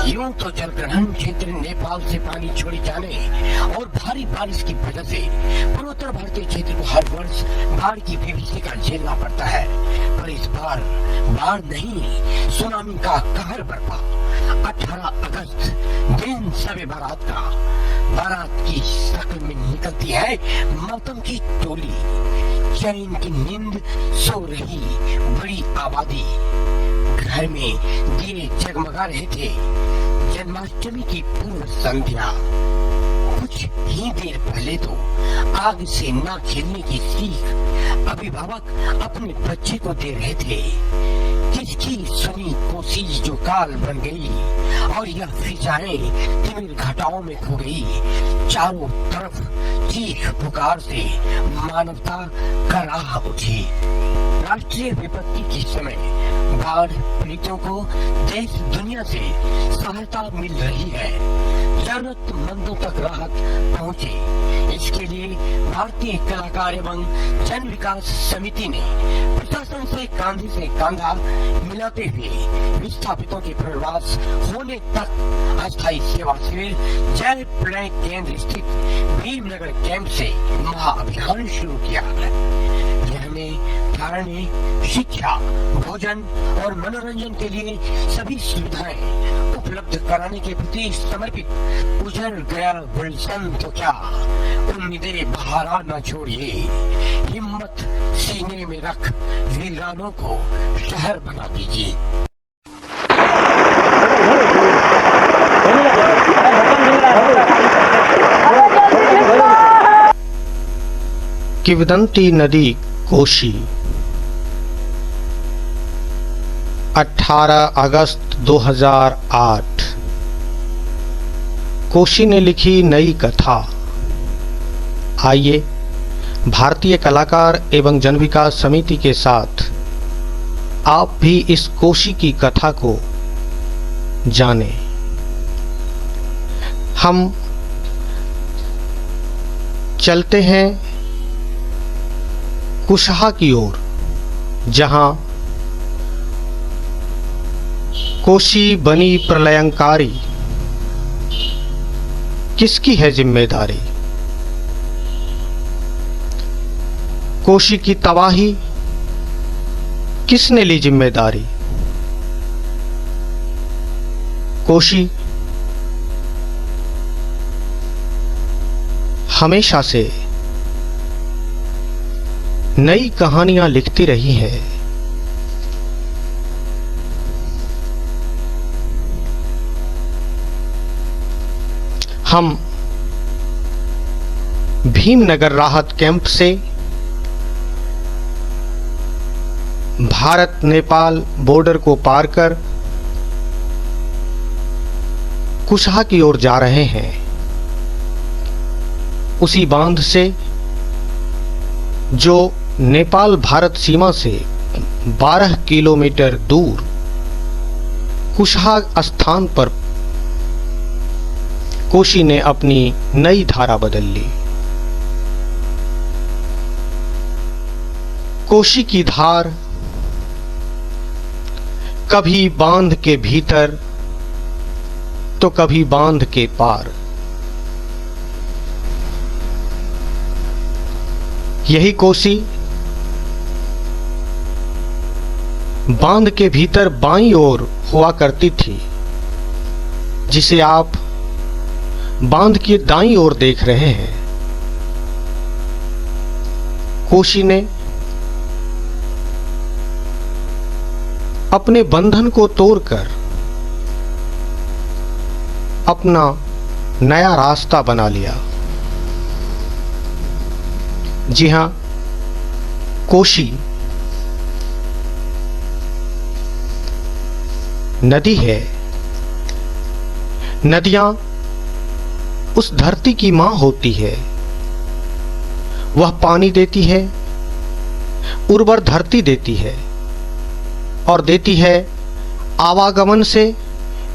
यूं तो जलग्रहण क्षेत्र नेपाल से पानी छोड़े जाने और भारी बारिश की वजह से पूर्वोत्तर भारतीय क्षेत्र को हर वर्ष बाढ़ की विभीषिका झेलना पड़ता है, पर इस बार बाढ़ नहीं, सुनामी का कहर बरपा। 18 अगस्त दिन शब बारात का, बारात की शक्ल में निकलती है मौसम की टोली। चैन की नींद सो रही बड़ी आबादी, घर में दिए जगमगा रहे थे। जन्माष्टमी की पूर्व संध्या, कुछ ही देर पहले तो आग से ना खेलने की सीख अभिभावक अपने बच्चे को दे रहे थे। किसकी सुनी कोशिश जो काल बन गई और यह फिजाएं तिमिर घटाओं में खो गई। चारों तरफ चीख पुकार से मानवता कराह उठी। राष्ट्रीय विपत्ति के समय बाढ़ पीड़ितों को देश दुनिया से सहायता मिल रही है, जरूरतमंदों तक राहत पहुंचे। इसके लिए भारतीय कलाकार एवं जन विकास समिति ने प्रशासन से कांधे से कांधा मिलाते हुए विस्थापितों के पुनर्वास होने तक अस्थायी सेवा शिविर जल प्रलय केंद्र स्थित भीमनगर कैंप से महाअभियान शुरू किया है। रहने, ठहरने, शिक्षा, भोजन और मनोरंजन के लिए सभी सुविधाएं उपलब्ध कराने के प्रति समर्पित उजड़ गया गुलशन तो क्या, उम्मीदें बहारा न छोड़िए। हिम्मत सीने में रख वीरानों को शहर बना दीजिए। किंवदंती नदी कोशी 18 अगस्त 2008। कोशी ने लिखी नई कथा। आइए भारतीय कलाकार एवं जन विकास समिति के साथ आप भी इस कोशी की कथा को जानें। हम चलते हैं कुशहा की ओर, जहां कोशी बनी प्रलयंकारी। किसकी है जिम्मेदारी? कोशी की तबाही किसने ली जिम्मेदारी? कोशी हमेशा से नई कहानियां लिखती रही है। हम भीमनगर राहत कैंप से भारत नेपाल बॉर्डर को पार कर कुशहा की ओर जा रहे हैं। उसी बांध से जो नेपाल भारत सीमा से 12 किलोमीटर दूर कुशहा स्थान पर कोशी ने अपनी नई धारा बदल ली। कोशी की धार कभी बांध के भीतर तो कभी बांध के पार। यही कोसी बांध के भीतर बाईं ओर हुआ करती थी, जिसे आप बांध की दाईं ओर देख रहे हैं। कोशी ने अपने बंधन को तोड़कर अपना नया रास्ता बना लिया। जी हां, कोशी नदी है। नदियां उस धरती की मां होती है। वह पानी देती है, उर्वर धरती देती है और देती है आवागमन से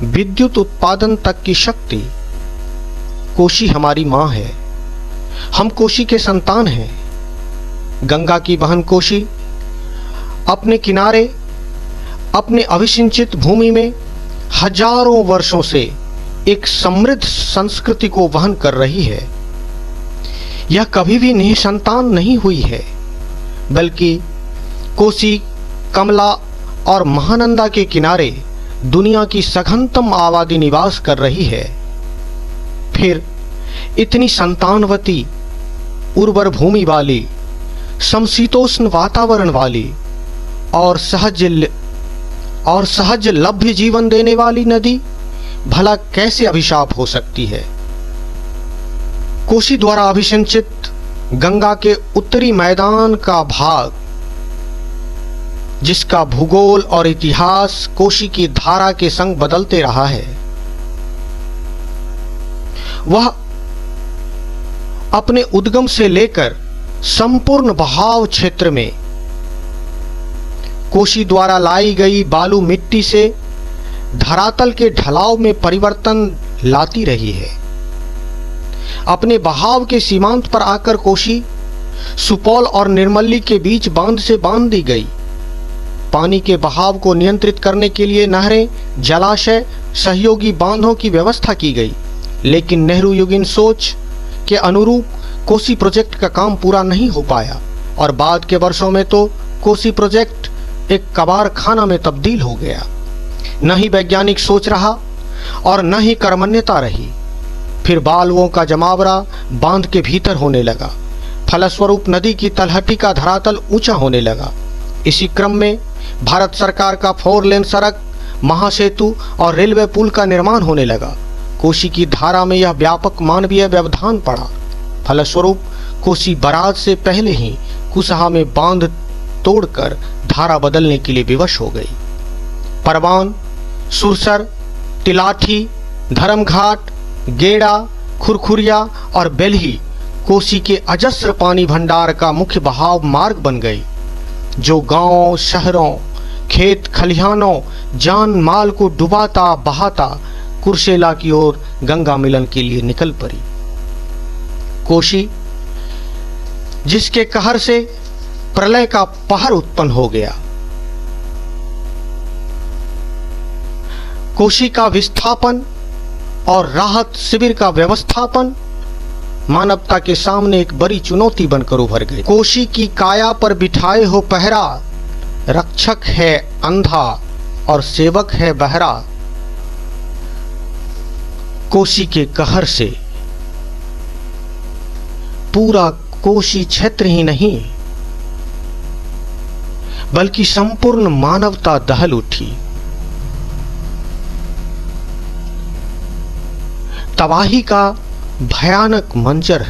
विद्युत उत्पादन तक की शक्ति। कोशी हमारी मां है। हम कोशी के संतान हैं। गंगा की बहन कोशी अपने किनारे, अपने अभिसिंचित भूमि में हजारों वर्षों से एक समृद्ध संस्कृति को वहन कर रही है। यह कभी भी निसंतान नहीं हुई है, बल्कि कोसी, कमला और महानंदा के किनारे दुनिया की सघनतम आबादी निवास कर रही है। फिर इतनी संतानवती, उर्वर भूमि वाली, समशीतोष्ण वातावरण वाली और सहज लभ्य जीवन देने वाली नदी भला कैसे अभिशाप हो सकती है? कोसी द्वारा अभिसिंचित गंगा के उत्तरी मैदान का भाग, जिसका भूगोल और इतिहास कोसी की धारा के संग बदलते रहा है, वह अपने उद्गम से लेकर संपूर्ण बहाव क्षेत्र में कोसी द्वारा लाई गई बालू मिट्टी से धरातल के ढलाव में परिवर्तन लाती रही है। अपने बहाव के सीमांत पर आकर कोसी सुपौल और निर्मली के बीच बांध से बांध दी गई। पानी के बहाव को नियंत्रित करने के लिए नहरें, जलाशय, सहयोगी बांधों की व्यवस्था की गई, लेकिन नेहरू युगीन सोच के अनुरूप कोसी प्रोजेक्ट का काम पूरा नहीं हो पाया और बाद के वर्षों में तो कोसी प्रोजेक्ट एक कबाड़ खाना में तब्दील हो गया। न ही वैज्ञानिक सोच रहा और न ही कर्मण्यता रही। फिर बालुओं का जमावड़ा बांध के भीतर होने लगा। फलस्वरूप नदी की तलहटी का धरातल ऊंचा होने लगा। इसी क्रम में भारत सरकार का 4 लेन सड़क, महासेतु और रेलवे पुल का निर्माण होने लगा। कोसी की धारा में यह व्यापक मानवीय व्यवधान पड़ा। फलस्वरूप कोसी बराज से पहले ही कुसहा में बांध तोड़कर धारा बदलने के लिए विवश हो गई। परवान, सुरसर, तिलाठी, धर्मघाट, गेड़ा, खुरखुरिया और बेल्ही कोसी के अजस्र पानी भंडार का मुख्य बहाव मार्ग बन गई, जो गांवों, शहरों, खेत खलिहानों, जान माल को डुबाता बहाता कुर्सेला की ओर गंगा मिलन के लिए निकल पड़ी। कोसी, जिसके कहर से प्रलय का पहर उत्पन्न हो गया, कोसी का विस्थापन और राहत शिविर का व्यवस्थापन मानवता के सामने एक बड़ी चुनौती बनकर उभर गई। कोसी की काया पर बिठाए हो पहरा, रक्षक है अंधा और सेवक है बहरा। कोसी के कहर से पूरा कोसी क्षेत्र ही नहीं, बल्कि संपूर्ण मानवता दहल उठी। तबाही का भयानक मंजर,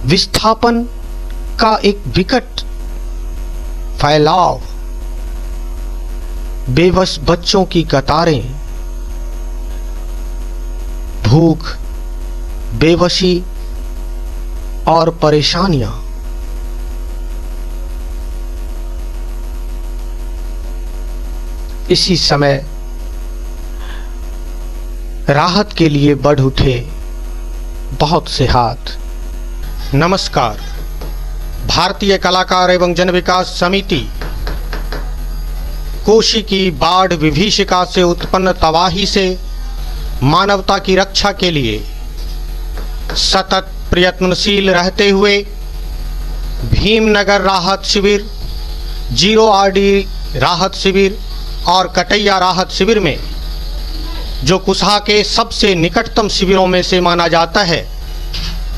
विस्थापन का एक विकट फैलाव, बेबस बच्चों की कतारें, भूख, बेबसी और परेशानियां। इसी समय राहत के लिए बढ़ उठे बहुत से हाथ। नमस्कार। भारतीय कलाकार एवं जन विकास समिति कोसी की बाढ़ विभीषिका से उत्पन्न तबाही से मानवता की रक्षा के लिए सतत प्रयत्नशील रहते हुए भीमनगर राहत शिविर, 0RD राहत शिविर और कटैया राहत शिविर में, जो कुसहा के सबसे निकटतम शिविरों में से माना जाता है,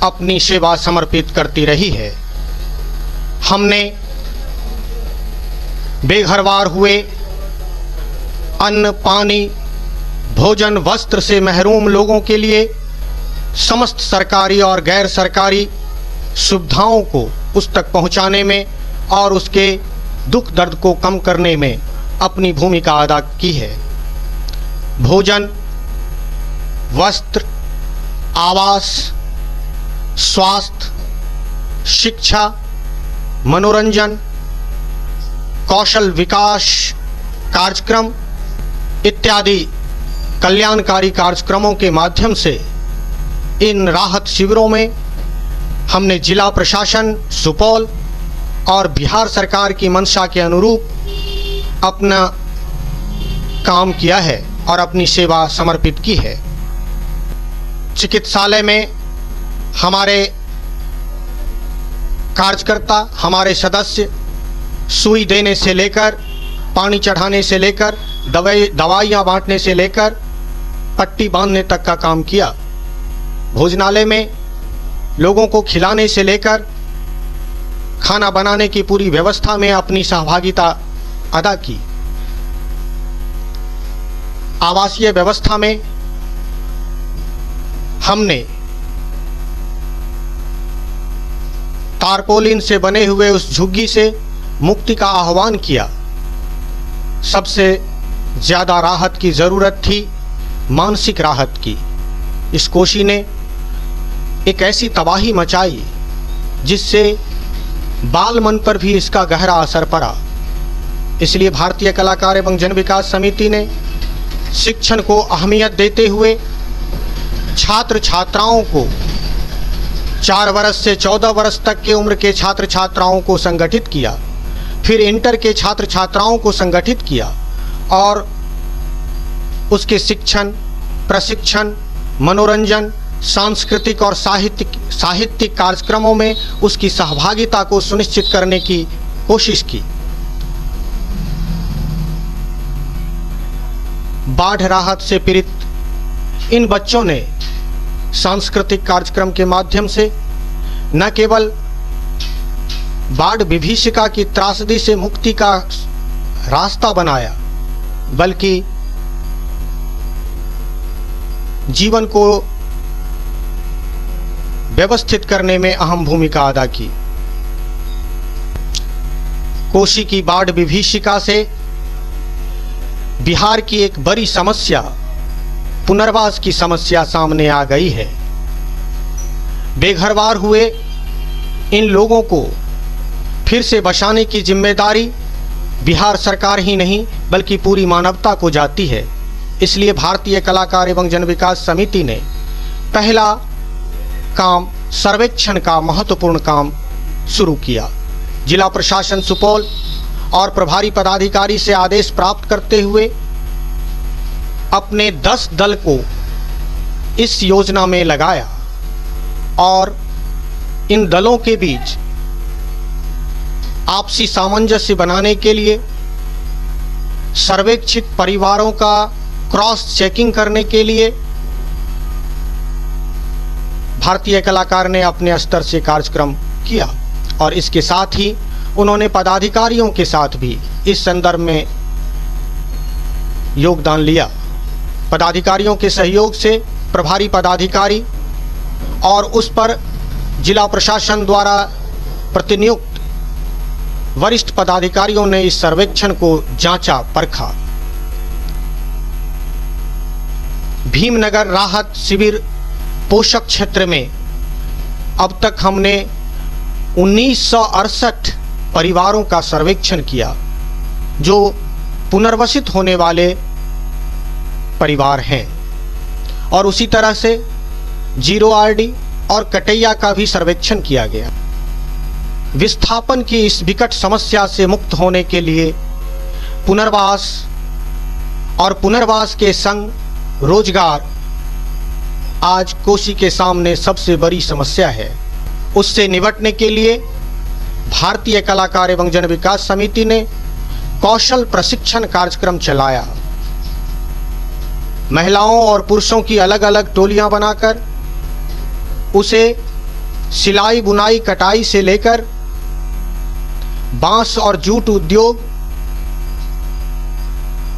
अपनी सेवा समर्पित करती रही है। हमने बेघरवार हुए, अन्न, पानी, भोजन, वस्त्र से महरूम लोगों के लिए समस्त सरकारी और गैर सरकारी सुविधाओं को उस तक पहुंचाने में और उसके दुख दर्द को कम करने में अपनी भूमिका अदा की है। भोजन, वस्त्र, आवास, स्वास्थ्य, शिक्षा, मनोरंजन, कौशल विकास कार्यक्रम इत्यादि कल्याणकारी कार्यक्रमों के माध्यम से इन राहत शिविरों में हमने जिला प्रशासन सुपौल और बिहार सरकार की मंशा के अनुरूप अपना काम किया है और अपनी सेवा समर्पित की है। चिकित्सालय में हमारे कार्यकर्ता, हमारे सदस्य सुई देने से लेकर, पानी चढ़ाने से लेकर, दवाइयाँ बांटने से लेकर, पट्टी बांधने तक का काम किया। भोजनालय में लोगों को खिलाने से लेकर खाना बनाने की पूरी व्यवस्था में अपनी सहभागिता अदा की। आवासीय व्यवस्था में हमने तारपोलिन से बने हुए उस झुग्गी से मुक्ति का आह्वान किया। सबसे ज़्यादा राहत की ज़रूरत थी मानसिक राहत की। इस कोशी ने एक ऐसी तबाही मचाई जिससे बाल मन पर भी इसका गहरा असर पड़ा। इसलिए भारतीय कलाकार एवं जन विकास समिति ने शिक्षण को अहमियत देते हुए छात्र छात्राओं को 4 वर्ष से 14 वर्ष तक के उम्र के छात्र छात्राओं को संगठित किया, फिर इंटर के छात्र छात्राओं को संगठित किया और उसके शिक्षण, प्रशिक्षण, मनोरंजन, सांस्कृतिक और साहित्यिक कार्यक्रमों में उसकी सहभागिता को सुनिश्चित करने की कोशिश की। बाढ़ राहत से पीड़ित इन बच्चों ने सांस्कृतिक कार्यक्रम के माध्यम से न केवल बाढ़ विभीषिका की त्रासदी से मुक्ति का रास्ता बनाया, बल्कि जीवन को व्यवस्थित करने में अहम भूमिका अदा की। कोशी की बाढ़ विभीषिका से बिहार की एक बड़ी समस्या, पुनर्वास की समस्या सामने आ गई है। बेघरवार हुए इन लोगों को फिर से बसाने की जिम्मेदारी बिहार सरकार ही नहीं बल्कि पूरी मानवता को जाती है। इसलिए भारतीय कलाकार एवं जन विकास समिति ने पहला काम सर्वेक्षण का महत्वपूर्ण काम शुरू किया। जिला प्रशासन सुपौल और प्रभारी पदाधिकारी से आदेश प्राप्त करते हुए अपने 10 दल को इस योजना में लगाया और इन दलों के बीच आपसी सामंजस्य बनाने के लिए सर्वेक्षित परिवारों का क्रॉस चेकिंग करने के लिए भारतीय कलाकार ने अपने स्तर से कार्यक्रम किया और इसके साथ ही उन्होंने पदाधिकारियों के साथ भी इस संदर्भ में योगदान लिया। पदाधिकारियों के सहयोग से प्रभारी पदाधिकारी और उस पर जिला प्रशासन द्वारा प्रतिनियुक्त वरिष्ठ पदाधिकारियों ने इस सर्वेक्षण को जांचा, परखा। भीमनगर राहत शिविर पोषक क्षेत्र में अब तक हमने 1968 परिवारों का सर्वेक्षण किया जो पुनर्वसित होने वाले परिवार हैं और उसी तरह से 0RD और कटैया का भी सर्वेक्षण किया गया। विस्थापन की इस विकट समस्या से मुक्त होने के लिए पुनर्वास और पुनर्वास के संग रोजगार आज कोशी के सामने सबसे बड़ी समस्या है। उससे निपटने के लिए भारतीय कलाकार एवं जन विकास समिति ने कौशल प्रशिक्षण कार्यक्रम चलाया। महिलाओं और पुरुषों की अलग अलग टोलियां बनाकर उसे सिलाई, बुनाई, कटाई से लेकर बांस और जूट उद्योग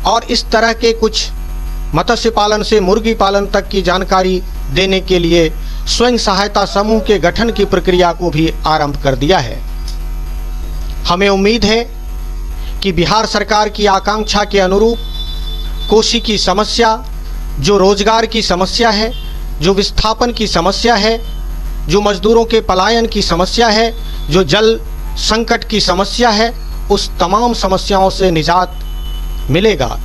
और इस तरह के कुछ मत्स्य पालन से मुर्गी पालन तक की जानकारी देने के लिए स्वयं सहायता समूह के गठन की प्रक्रिया को भी आरंभ कर दिया है। हमें उम्मीद है कि बिहार सरकार की आकांक्षा के अनुरूप कोशी की समस्या, जो रोजगार की समस्या है, जो विस्थापन की समस्या है, जो मजदूरों के पलायन की समस्या है, जो जल संकट की समस्या है, उस तमाम समस्याओं से निजात मिलेगा।